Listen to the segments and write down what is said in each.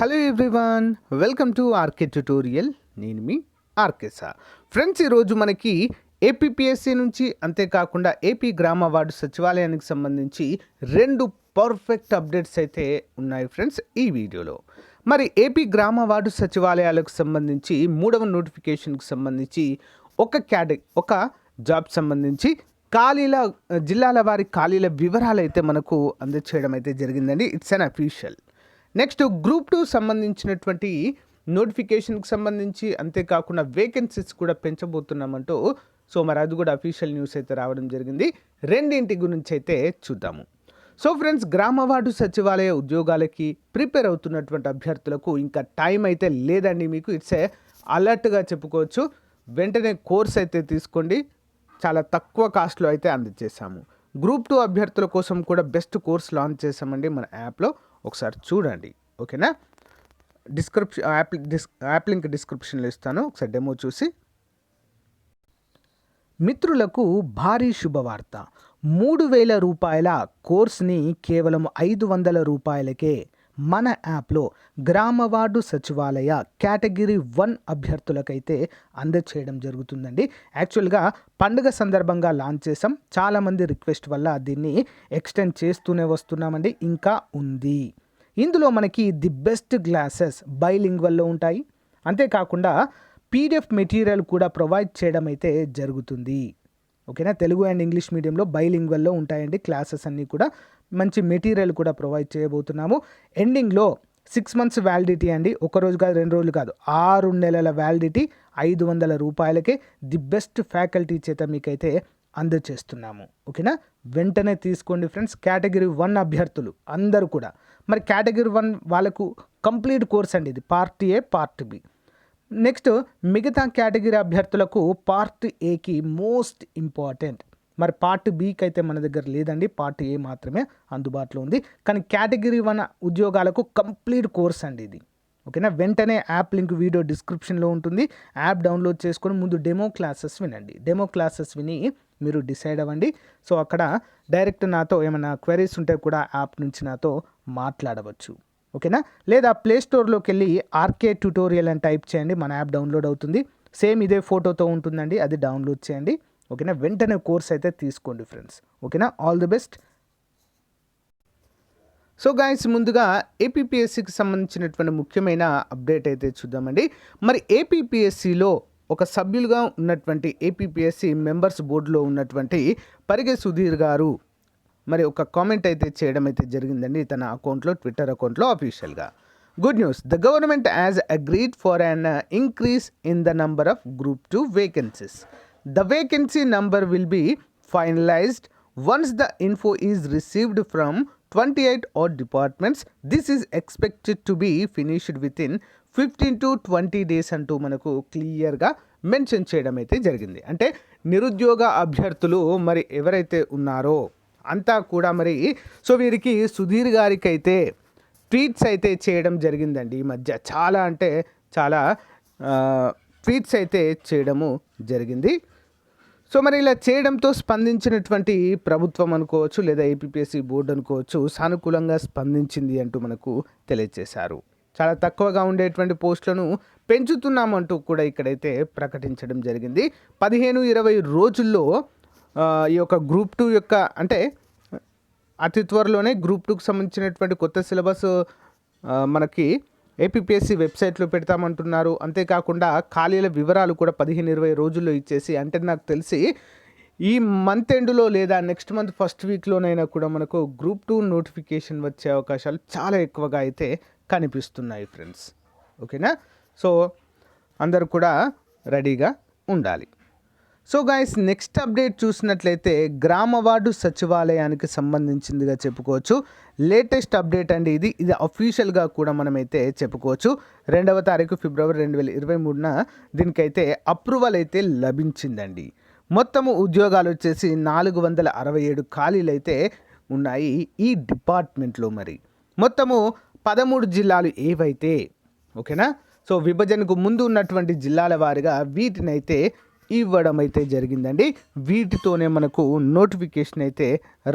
Hello everyone, welcome to RK tutorial. నేను మీ RK sir. Friends, ఈరోజు మనకి ఏపీపీఎస్సీ నుంచి అంతేకాకుండా ఏపీ గ్రామ వార్డు సచివాలయానికి సంబంధించి రెండు పర్ఫెక్ట్ అప్డేట్స్ అయితే ఉన్నాయి ఫ్రెండ్స్ ఈ వీడియోలో. మరి ఏపీ గ్రామ వార్డు సచివాలయాలకు సంబంధించి 3వ నోటిఫికేషన్కి సంబంధించి ఒక జాబ్ సంబంధించి జిల్లాల వారి ఖాళీల వివరాలు అయితే మనకు అందచేయడం అయితే జరిగిందండి. It's an official. Next Group-2 సంబంధించినటువంటి నోటిఫికేషన్కి సంబంధించి అంతేకాకుండా వేకెన్సీస్ కూడా పెంచబోతున్నామంటూ మరి అది కూడా అఫీషియల్ న్యూస్ అయితే రావడం జరిగింది. రెండింటి గురించి అయితే చూద్దాము. సో ఫ్రెండ్స్, గ్రామ వార్డు సచివాలయ ఉద్యోగాలకి ప్రిపేర్ అవుతున్నటువంటి అభ్యర్థులకు ఇంకా టైం అయితే లేదండి. మీకు ఇట్స్ ఏ అలర్ట్గా చెప్పుకోవచ్చు. వెంటనే కోర్స్ అయితే తీసుకోండి. చాలా తక్కువ కాస్ట్లో అయితే అందజేసాము. Group-2 అభ్యర్థుల కోసం కూడా బెస్ట్ కోర్స్ లాంచ్ చేసామండి మన యాప్లో. ఒకసారి చూడండి, ఓకేనా? యాప్ లింక్ డిస్క్రిప్షన్లో ఇస్తాను, ఒకసారి డెమో చూసి. మిత్రులకు భారీ శుభవార్త. 3,000 రూపాయల కోర్స్ని కేవలం 500 రూపాయలకే మన యాప్లో గ్రామ వార్డు సచివాలయ కేటగిరీ 1 అభ్యర్థులకైతే అందచేయడం జరుగుతుందండి. యాక్చువల్గా పండుగ సందర్భంగా లాంచ్ చేసాం. చాలామంది రిక్వెస్ట్ వల్ల దీన్ని ఎక్స్టెండ్ చేస్తూనే వస్తున్నామండి. ఇంకా ఉంది. ఇందులో మనకి ది బెస్ట్ క్లాసెస్ బైలింగ్వల్లో ఉంటాయి. అంతేకాకుండా పీడిఎఫ్ మెటీరియల్ కూడా ప్రొవైడ్ చేయడం అయితే జరుగుతుంది. ఓకేనా? తెలుగు అండ్ ఇంగ్లీష్ మీడియంలో బైలింగ్వల్లో ఉంటాయండి క్లాసెస్ అన్నీ కూడా. మంచి మెటీరియల్ కూడా ప్రొవైడ్ చేయబోతున్నాము. ఎండింగ్లో 6 months వ్యాలిడిటీ అండి. ఒక రోజు కాదు, 2 రోజులు కాదు, 6 నెలల వ్యాలిడిటీ 500 రూపాయలకే ది బెస్ట్ ఫ్యాకల్టీ చేత మీకైతే అందజేస్తున్నాము. ఓకేనా? వెంటనే తీసుకోండి ఫ్రెండ్స్. కేటగిరీ 1 అభ్యర్థులు అందరూ కూడా. మరి కేటగిరీ 1 వాళ్ళకు కంప్లీట్ కోర్స్ అండి ఇది. Part A, part B. Next మిగతా కేటగిరీ అభ్యర్థులకు పార్ట్ ఏకి మోస్ట్ ఇంపార్టెంట్. మరి పార్ట్ బికి అయితే మన దగ్గర లేదండి, పార్ట్ ఏ మాత్రమే అందుబాటులో ఉంది. కానీ కేటగిరీ 1 ఉద్యోగాలకు కంప్లీట్ కోర్స్ అండి ఇది. ఓకేనా? వెంటనే యాప్ లింక్ వీడియో డిస్క్రిప్షన్లో ఉంటుంది. యాప్ డౌన్లోడ్ చేసుకొని ముందు డెమో క్లాసెస్ వినండి. డెమో క్లాసెస్ విని మీరు డిసైడ్ అవ్వండి. సో అక్కడ డైరెక్ట్ నాతో ఏమైనా క్వెరీస్ ఉంటే కూడా యాప్ నుంచి నాతో మాట్లాడవచ్చు. ఓకేనా? లేదా ప్లే స్టోర్లోకి వెళ్ళి ఆర్కే ట్యుటోరియల్ అని టైప్ చేయండి, మన యాప్ డౌన్లోడ్ అవుతుంది. సేమ్ ఇదే ఫోటోతో ఉంటుందండి, అది డౌన్లోడ్ చేయండి. ఓకేనా? వెంటనే కోర్స్ అయితే తీసుకోండి ఫ్రెండ్స్. ఓకేనా? All the best. So guys, ముందుగా ఏపీపీఎస్సీకి సంబంధించినటువంటి ముఖ్యమైన అప్డేట్ అయితే చూద్దామండి. మరి ఏపీపీఎస్సీలో ఒక సభ్యులుగా ఉన్నటువంటి ఏపీపీఎస్సీ మెంబర్స్ బోర్డులో ఉన్నటువంటి పరిగె సుధీర్ గారు మరి ఒక కామెంట్ అయితే చేయడం అయితే జరిగిందండి తన అకౌంట్లో, ట్విట్టర్ అకౌంట్లో అఫీషియల్గా. Good news, the government has agreed for an increase in the number of Group-2 vacancies. The vacancy number will be finalized once the info is received from 28 odd departments. This is expected to be finished within 15 to 20 days అంటూ మనకు క్లియర్గా mention చేయడం అయితే జరిగింది. అంటే నిరుద్యోగ అభ్యర్థులు మరి ఎవరైతే ఉన్నారో అంతా కూడా మరి వీరికి సుధీర్ గారికి అయితే ట్వీట్స్ అయితే చేయడం జరిగిందండి ఈ మధ్య. చాలా అంటే చాలా ట్వీట్స్ అయితే చేయడము జరిగింది. మరి ఇలా చేయడంతో స్పందించినటువంటి ప్రభుత్వం అనుకోవచ్చు, లేదా ఏపీపీఎస్సీ బోర్డు అనుకోవచ్చు, సానుకూలంగా స్పందించింది అంటూ మనకు తెలియజేశారు. చాలా తక్కువగా ఉండేటువంటి పోస్టులను పెంచుతున్నామంటూ కూడా ఇక్కడైతే ప్రకటించడం జరిగింది. 15-20 రోజుల్లో ఈ యొక్క Group-2 యొక్క అంటే అతి త్వరలోనే Group-2కి సంబంధించినటువంటి కొత్త సిలబస్ మనకి ఏపీపీఎస్సీ వెబ్సైట్లో పెడతామంటున్నారు. అంతేకాకుండా ఖాళీల వివరాలు కూడా 15-20 రోజుల్లో ఇచ్చేసి, అంటే నాకు తెలిసి ఈ మంత్ ఎండ్లో లేదా నెక్స్ట్ మంత్ ఫస్ట్ వీక్లోనైనా కూడా మనకు Group-2 నోటిఫికేషన్ వచ్చే అవకాశాలు చాలా ఎక్కువగా అయితే కనిపిస్తున్నాయి ఫ్రెండ్స్. ఓకేనా? సో అందరూ కూడా రెడీగా ఉండాలి. సో గైస్, నెక్స్ట్ అప్డేట్ చూసినట్లయితే గ్రామ వార్డు సచివాలయానికి సంబంధించిందిగా చెప్పుకోవచ్చు. లేటెస్ట్ అప్డేట్ అండి ఇది అఫీషియల్గా కూడా మనమైతే చెప్పుకోవచ్చు. 2వ తారీఖు ఫిబ్రవరి 2023న దీనికైతే అప్రూవల్ అయితే లభించిందండి. మొత్తము ఉద్యోగాలు వచ్చేసి 467 ఖాళీలు అయితే ఉన్నాయి ఈ డిపార్ట్మెంట్లో. మరి మొత్తము 13 జిల్లాలు ఏవైతే, ఓకేనా? సో విభజనకు ముందు ఉన్నటువంటి జిల్లాల వారిగా వీటినైతే ఇవ్వడం అయితే జరిగిందండి. వీటితోనే మనకు నోటిఫికేషన్ అయితే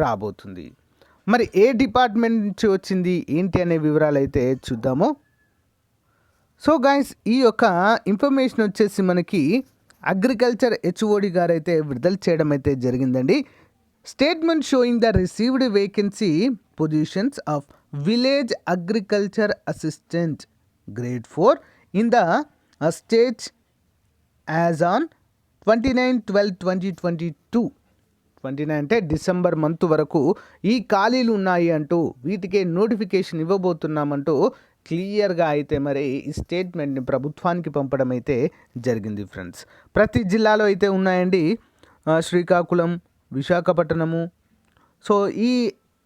రాబోతుంది. మరి ఏ డిపార్ట్మెంట్ నుంచి వచ్చింది ఏంటి అనే వివరాలు అయితే చూద్దాము. సో గైస్ ఈ యొక్క ఇన్ఫర్మేషన్ వచ్చేసి మనకి అగ్రికల్చర్ హెచ్ఓడి గారు అయితే విడుదల చేయడం అయితే జరిగిందండి. Statement showing the received vacancy positions of village agriculture assistant grade 4 in the state as on 29/12/2022. 29 అంటే డిసెంబర్ మంత్ వరకు ఈ ఖాళీలు ఉన్నాయి అంటూ వీటికే నోటిఫికేషన్ ఇవ్వబోతున్నామంటూ క్లియర్గా అయితే మరి ఈ స్టేట్మెంట్ని ప్రభుత్వానికి పంపడం అయితే జరిగింది ఫ్రెండ్స్. ప్రతి జిల్లాలో అయితే ఉన్నాయండి. శ్రీకాకుళం, విశాఖపట్నము. సో ఈ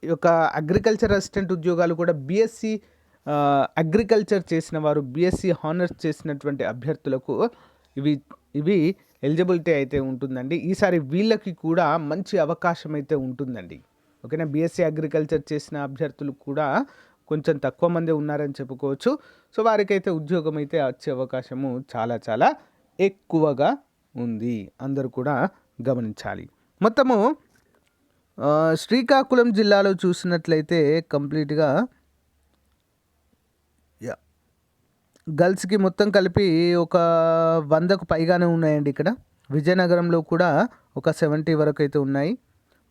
యొక్క అగ్రికల్చర్ అసిస్టెంట్ ఉద్యోగాలు కూడా బీఎస్సీ అగ్రికల్చర్ చేసిన వారు, బీఎస్సీ హానర్స్ చేసినటువంటి అభ్యర్థులకు ఇవి ఎలిజిబిలిటీ అయితే ఉంటుందండి. ఈసారి వీళ్ళకి కూడా మంచి అవకాశం అయితే ఉంటుందండి. ఓకేనా. బీఎస్సీ అగ్రికల్చర్ చేసిన అభ్యర్థులు కూడా కొంచెం తక్కువ మంది ఉన్నారని చెప్పుకోవచ్చు. సో వారికైతే ఉద్యోగం అయితే వచ్చే అవకాశము చాలా చాలా ఎక్కువగా ఉంది. అందరూ కూడా గమనించాలి. మొత్తము శ్రీకాకుళం జిల్లాలో చూసినట్లయితే కంప్లీట్గా గర్ల్స్కి మొత్తం కలిపి ఒక 100కు పైగానే ఉన్నాయండి. ఇక్కడ విజయనగరంలో కూడా ఒక 70 వరకు అయితే ఉన్నాయి.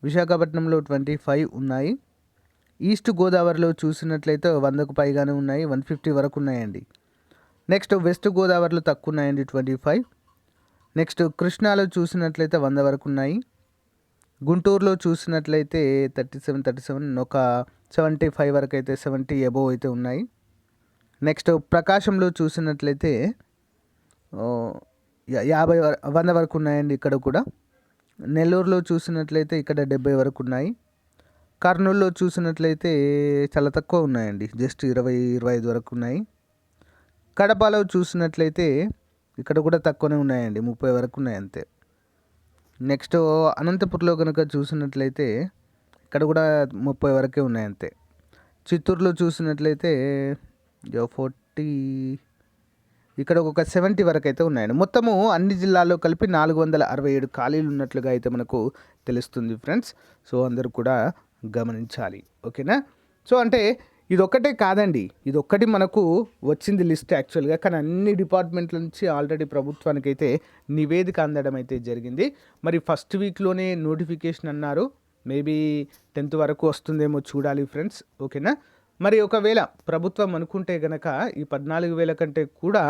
విశాఖపట్నంలో 25 ఉన్నాయి. ఈస్ట్ గోదావరిలో చూసినట్లయితే 100కు పైగానే ఉన్నాయి, 150 వరకు ఉన్నాయండి. నెక్స్ట్ వెస్ట్ గోదావరిలో తక్కువ ఉన్నాయండి, 25. నెక్స్ట్ కృష్ణాలో చూసినట్లయితే 100 వరకు ఉన్నాయి. గుంటూరులో చూసినట్లయితే 37 ఒక 75 వరకు అయితే 70 అబోవ్ అయితే ఉన్నాయి. నెక్స్ట్ ప్రకాశంలో చూసినట్లయితే 100 వరకు ఉన్నాయండి ఇక్కడ కూడా. నెల్లూరులో చూసినట్లయితే ఇక్కడ 70 వరకు ఉన్నాయి. కర్నూలులో చూసినట్లయితే చాలా తక్కువ ఉన్నాయండి, జస్ట్ 20-25 వరకు ఉన్నాయి. కడపలో చూసినట్లయితే ఇక్కడ కూడా తక్కువనే ఉన్నాయండి, 30 వరకు ఉన్నాయి అంతే. నెక్స్ట్ అనంతపురంలో కనుక చూసినట్లయితే ఇక్కడ కూడా 30 వరకే ఉన్నాయి అంతే. చిత్తూరులో చూసినట్లయితే 40, ఇక్కడ ఒక 70 వరకు అయితే ఉన్నాయండి. మొత్తము అన్ని జిల్లాల్లో కలిపి 467 ఖాళీలు ఉన్నట్లుగా అయితే మనకు తెలుస్తుంది ఫ్రెండ్స్. సో అందరూ కూడా గమనించాలి. ఓకేనా. సో అంటే ఇదొక్కటే కాదండి, ఇదొక్కటి మనకు వచ్చింది లిస్ట్ యాక్చువల్గా, కానీ అన్ని డిపార్ట్మెంట్ల నుంచి ఆల్రెడీ ప్రభుత్వానికి అయితే నివేదిక అందడం అయితే జరిగింది. మరి ఫస్ట్ వీక్లోనే నోటిఫికేషన్ అన్నారు, మేబీ 10th వరకు వస్తుందేమో చూడాలి ఫ్రెండ్స్. ఓకేనా. మరి ఒకవేళ ప్రభుత్వం అనుకుంటే గనక ఈ 14,000 కంటే కూడా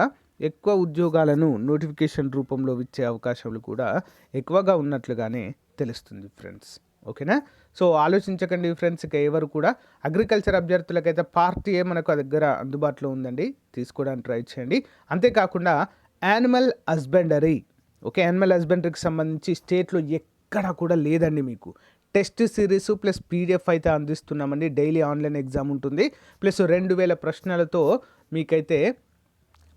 ఎక్కువ ఉద్యోగాలను నోటిఫికేషన్ రూపంలో ఇచ్చే అవకాశాలు కూడా ఎక్కువగా ఉన్నట్లుగానే తెలుస్తుంది ఫ్రెండ్స్. ఓకేనా. సో ఆలోచించకండి ఫ్రెండ్స్. ఇక ఎవరు కూడా అగ్రికల్చర్ అభ్యర్థులకైతే పార్ట్ ఏ మనకు దగ్గర అందుబాటులో ఉందండి, తీసుకోవడానికి ట్రై చేయండి. అంతేకాకుండా యానిమల్ హస్బెండరీ, ఓకే, యానిమల్ హస్బెండరీకి సంబంధించి స్టేట్లో ఎక్కడ కూడా లేదండి. మీకు టెస్ట్ సిరీస్ ప్లస్ పీడిఎఫ్ అయితే అందిస్తున్నామండి. డైలీ ఆన్లైన్ ఎగ్జామ్ ఉంటుంది, ప్లస్ 2000 ప్రశ్నలతో మీకైతే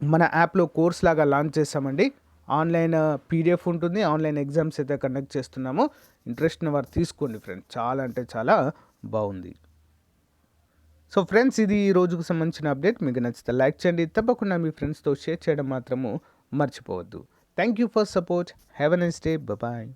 మన యాప్లో కోర్స్ లాగా లాంచ్ చేస్తామండి. ఆన్లైన్ పీడిఎఫ్ ఉంటుంది, ఆన్లైన్ ఎగ్జామ్స్ అయితే కండక్ట్ చేస్తున్నాము. ఇంట్రెస్ట్ ఉన్న వారు తీసుకోండి ఫ్రెండ్స్, చాలా అంటే చాలా బాగుంది. సో ఫ్రెండ్స్, ఇది ఈ రోజుకు సంబంధించిన అప్డేట్. మీకు నచ్చితే లైక్ చేయండి, తప్పకుండా మీ ఫ్రెండ్స్తో షేర్ చేయడం మాత్రము మర్చిపోవద్దు. Thank you for support. Have a nice day. Bye.